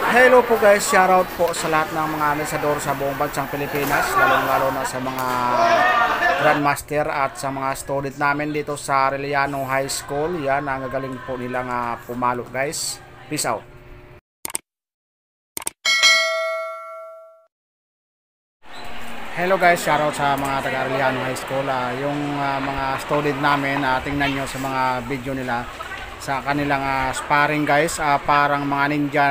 Hello po guys, shoutout po sa lahat ng mga anisador sa buong bansang Pilipinas, lalong-lalo na sa mga grandmaster at sa mga student namin dito sa Arellano High School. Yan, ang gagaling po nilang pumalo guys. Peace out. Hello guys, shoutout sa mga taga Arellano High School. Yung mga student namin, tingnan nyo sa mga video nila sa kanilang sparring guys, parang mga ninja.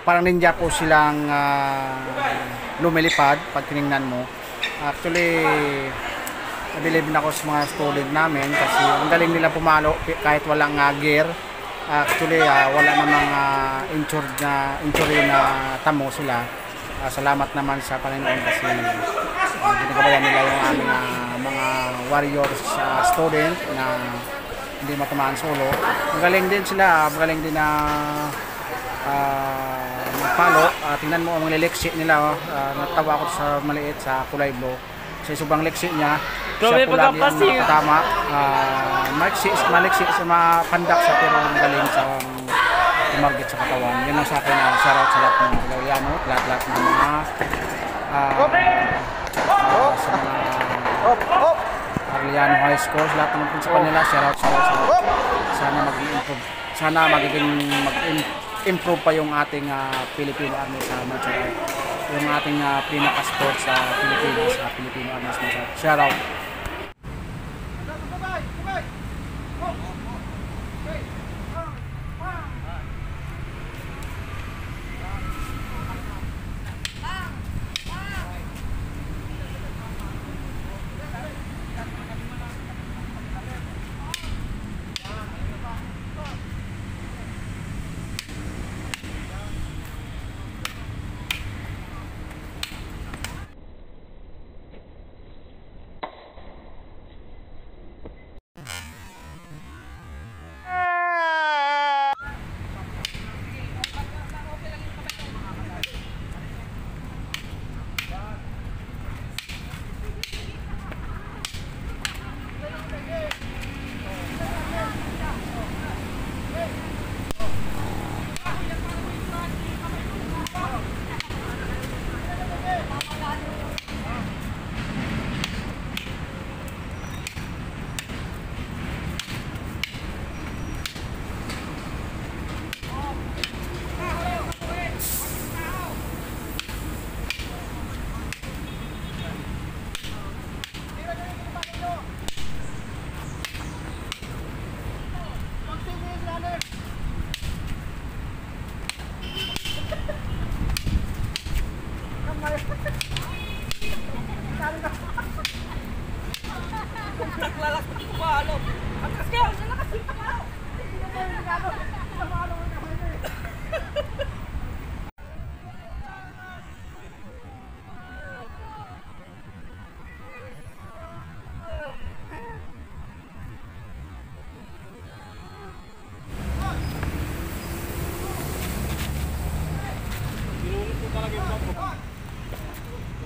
Parang ninja po silang lumilipad pag tinignan mo. Actually, nabilib na ako sa mga student namin kasi ang galing nila pumalo kahit walang gear. Actually, wala namang injury na tamo sila. Salamat naman sa Panginoon kasi ginagabayan nila yung aming mga warriors student na hindi matamaan solo. Magaling din sila, magaling din na magpalo. Tingnan mo ang liksi nila. Natawa ako sa maliit sa kulay blue kasi sobrang liksi niya. Siya po lagi ang nakatama. Maliksi sa mga pandak sa pero magaling sa tumarget sa katawan. Yan ang sa akin. Shoutout sa lahat ng Arellano, lahat ng mga sa mga Arellano High School, lahat ng principal nila. Shoutout sa lahat. Sana mag-improve pa yung ating Filipino Army sa Manchester. Yung ating pinaka-sport sa Pilipinas, Filipino Army sa Manchester. Shoutout.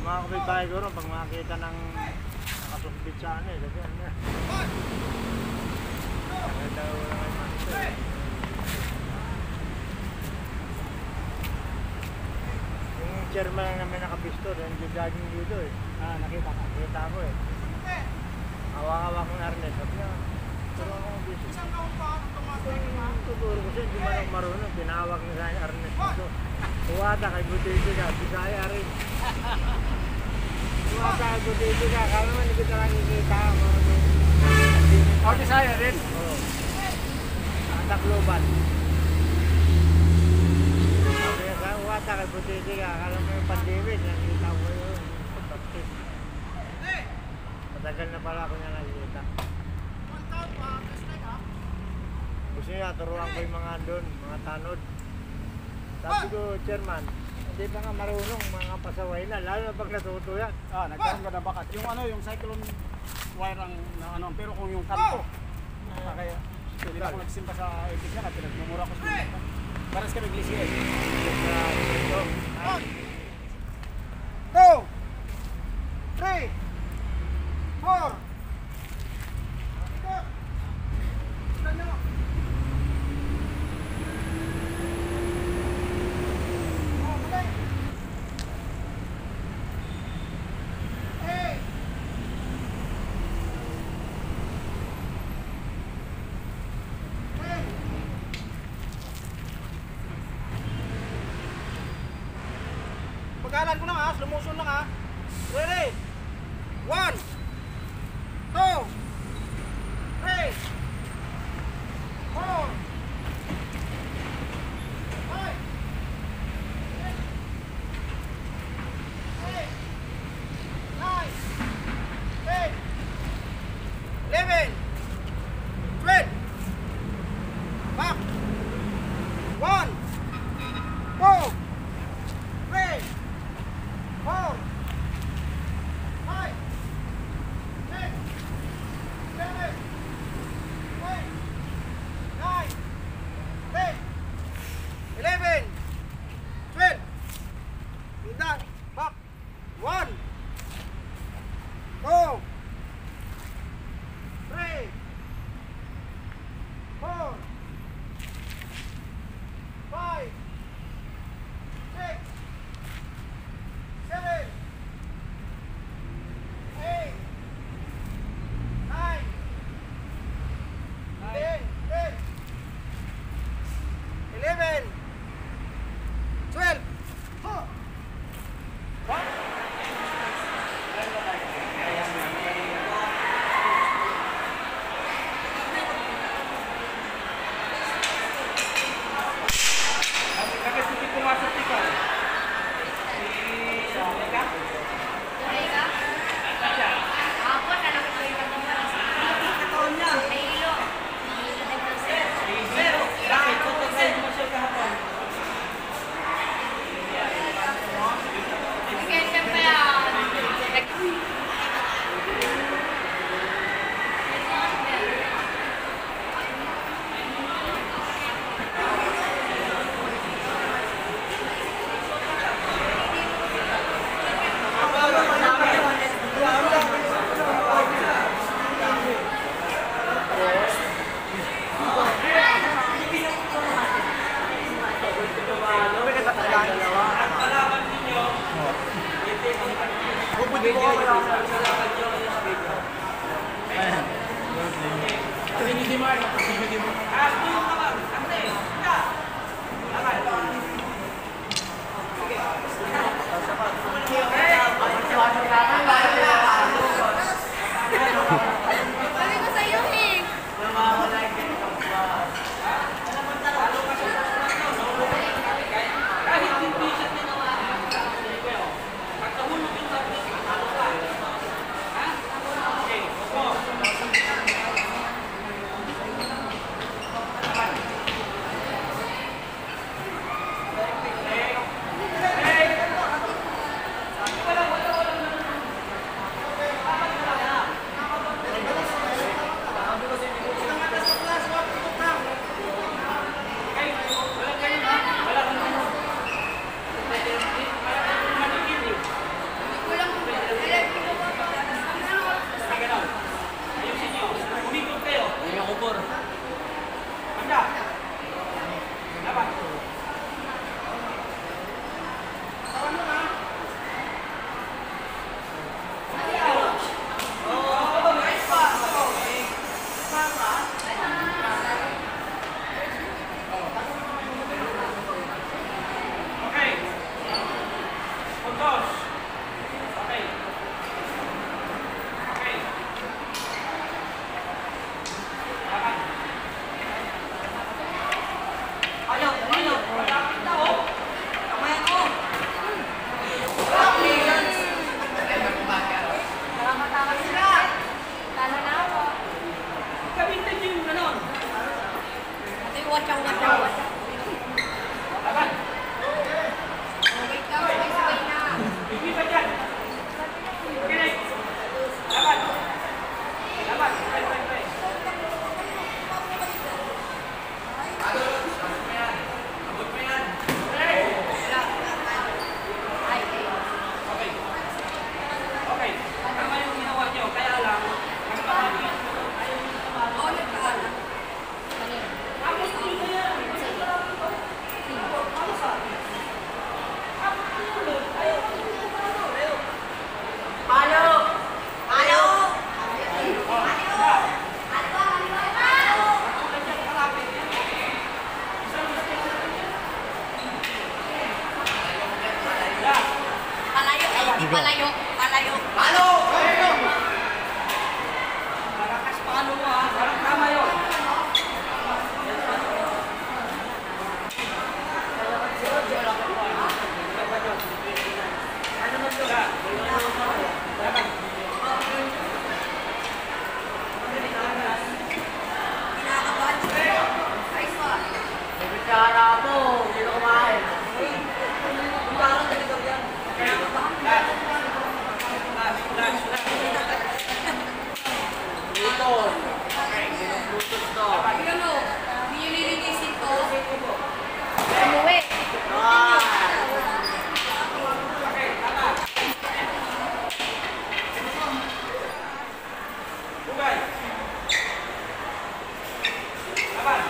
Mga kapitbahay ko rin, pag makakita ng nakasuspit sa ano kasi ano na. Kaya daw wala kayo makita Yung chairman lang namin nakapisto, yung jogging dito nakita ko Hawak-hawak ng arnes, sabi niya, turo akong pisto. Tuturo ko siya, hindi man ako marunong, pinahawak na sa arnes dito. Tuwata kay Buti-Buti ka, Bisaya rin. Tuwata kay Buti-Buti ka, kala naman hindi kita lang ikita. Bisaya rin? Oo. Takloban. Sabi nga, tuwata kay Buti-Buti ka, kala mo yung pandemic, nakita ko yun. Matagal na pala ako niya nakikita. Gusto niya, turuan ko yung mga doon, mga tanod. Sabi ko, chairman, hindi pa nga marunong mga pasaway na, lalo na pag natuto yan. Nagkaroon ka na bakat. Yung yung cyclone wire ang pero kung yung kanto, kaya hindi na ako nagsimpa sa epic yan at pinagmumura ko sa mga. Paras kami glisiin. Ito. 2, 3, 4. Banggalan ko lang ha, slow motion lang ha. Ready? 1, 2, 3, 4, 5, 6, 9, 10, 11, 12. Back. 1, 2, 3, 4, 5, 6, 7, 8, 9, 10, 11, 12. Hintay. Back. 1, 2, 3, 4, 5, 6, 7, 8, 9, 10, 11, 12. Palayo. Palayo. Palo! Malakas palo mo ha. Parang tama yun. Kara po, hindi na kumain. Parang ganito yan. Dito. Bluetooth to. Ano? Nililinisin ko. Umuwi. Bugay. Laban.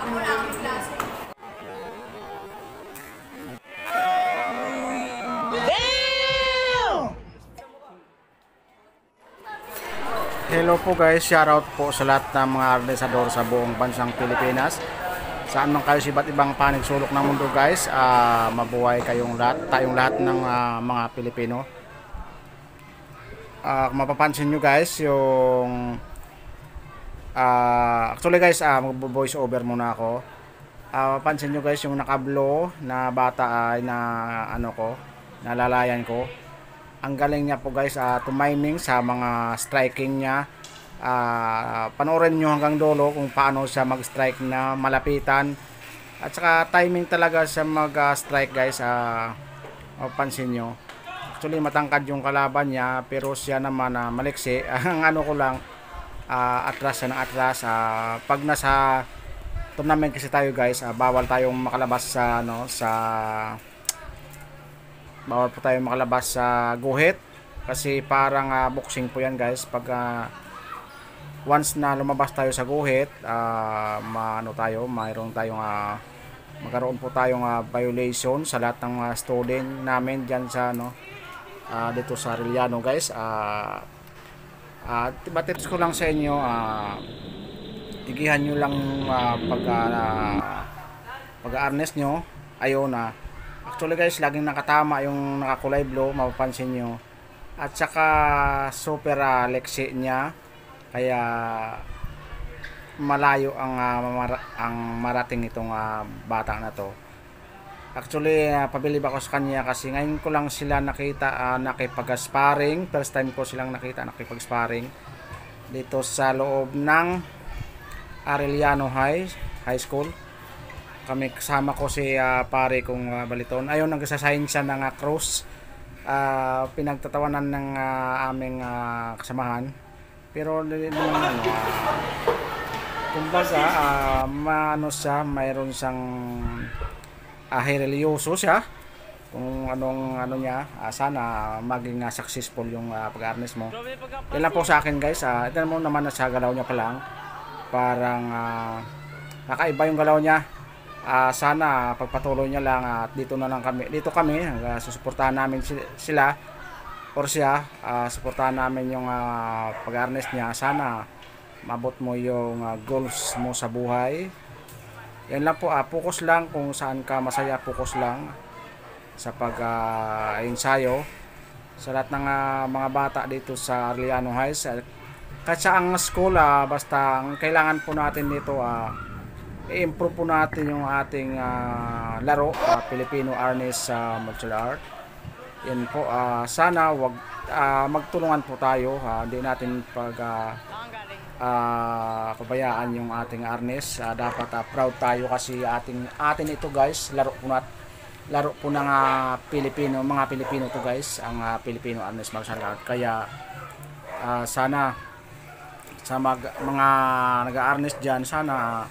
Ako lang ang klase. Hello po guys, shoutout po sa lahat ng mga arnesador sa buong bansang Pilipinas. Saan man kayo sa iba't ibang panig sulok ng mundo guys, mabuhay kayong lahat, tayong lahat ng mga Pilipino. Kung mapapansin nyo guys, yung actually guys, mag-voice over muna ako. Mapapansin nyo guys, yung nakablo na bata ay na ano ko, nalalayan ko. Ang galing niya po guys, tumiming sa mga striking niya. Panoorin nyo hanggang dulo kung paano siya mag-strike na malapitan. At saka timing talaga siya mag-strike guys. Mapansin nyo. Actually matangkad yung kalaban niya, pero siya naman maliksi. Ang ano ko lang, atras siya ng atras. Pag nasa tournament kasi tayo guys, bawal tayong makalabas sa bawal po tayo makalabas sa guhit kasi parang boxing po yan guys. Pag once na lumabas tayo sa guhit, magkaroon po tayong violation sa lahat ng student namin dyan sa dito sa Arellano guys. Tips ko lang sa inyo, tigihan nyo lang pag-harness nyo. Ayun actually guys, laging nakatama yung nakakulay blue, mapapansin nyo. At saka super leksi niya. Kaya malayo ang marating itong bata na to. Actually, pabilib ako sa kanya kasi ngayon ko lang sila nakita nakipag-sparring. First time ko silang nakita nakipag-sparring dito sa loob ng Arellano High School. Kami kasama ko si pare kong Baliton. Ayun, nagsasayin siya ng cross. Pinagtatawanan ng aming kasamahan. Pero kumbaga maano siya, mayroon siyang religyoso siya kung anong niya, sana maging successful yung pag-arnes mo. Yan lang po sa akin guys. Ito mo naman na sa galaw niya pa lang, parang kakaiba yung galaw niya. Sana pagpatuloy niya lang at dito kami susuportahan namin sila or siya, suportahan namin yung pag-arnes niya. Sana mabot mo yung goals mo sa buhay. Yan lang po, focus lang kung saan ka masaya, focus lang sa pag-ensayo sa lahat ng mga bata dito sa Arellano High. Kahit sa ang school, basta ang kailangan po natin dito, i-improve po natin yung ating laro, Filipino Arnis Martial Art. Yan po, sana magtulungan po tayo, hindi natin pabayaan yung ating arnis. Dapat proud tayo kasi atin ito guys, laro po ng mga Pilipino to guys, ang Filipino Arnis Martial Art. Kaya sana sa mga nag-arnis dyan, sana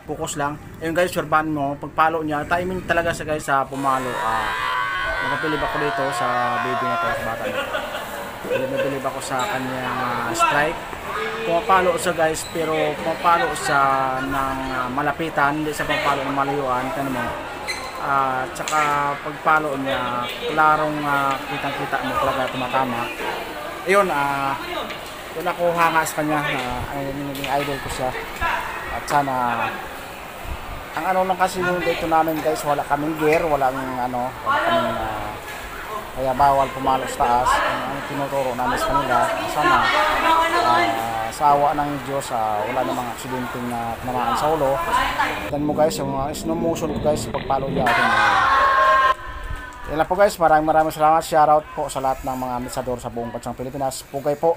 focus lang. Ayun guys, surban mo, pagpalo niya, timing talaga sa guys sa pumalo. Napapilib ako dito sa baby na to, sa bata nito. Napapilib ako sa kanyang strike. Pumapalo siya guys, pero pumapalo siya ng malapitan, hindi siya pumapalo ng malayuan. Tanong mo, tsaka pagpalo niya, klarong kitang-kita mo talaga tumatama. Ayun, yun ako hanga sa kanya, naging idol ko siya. At sana, ang lang kasi yung dito namin guys, wala kaming gear, wala kaming kaya bawal pumalo sa taas. Ang tinuturo namin sa kanila, sana sa awa ng Diyos, wala namang aksidenteng namaan sa ulo. Then mo guys, yung slow motion ko guys, pagpalo niya atin. Yan lang po guys, maraming salamat. Shoutout po sa lahat ng mga misador sa buong bansang Pilipinas. Pugay po!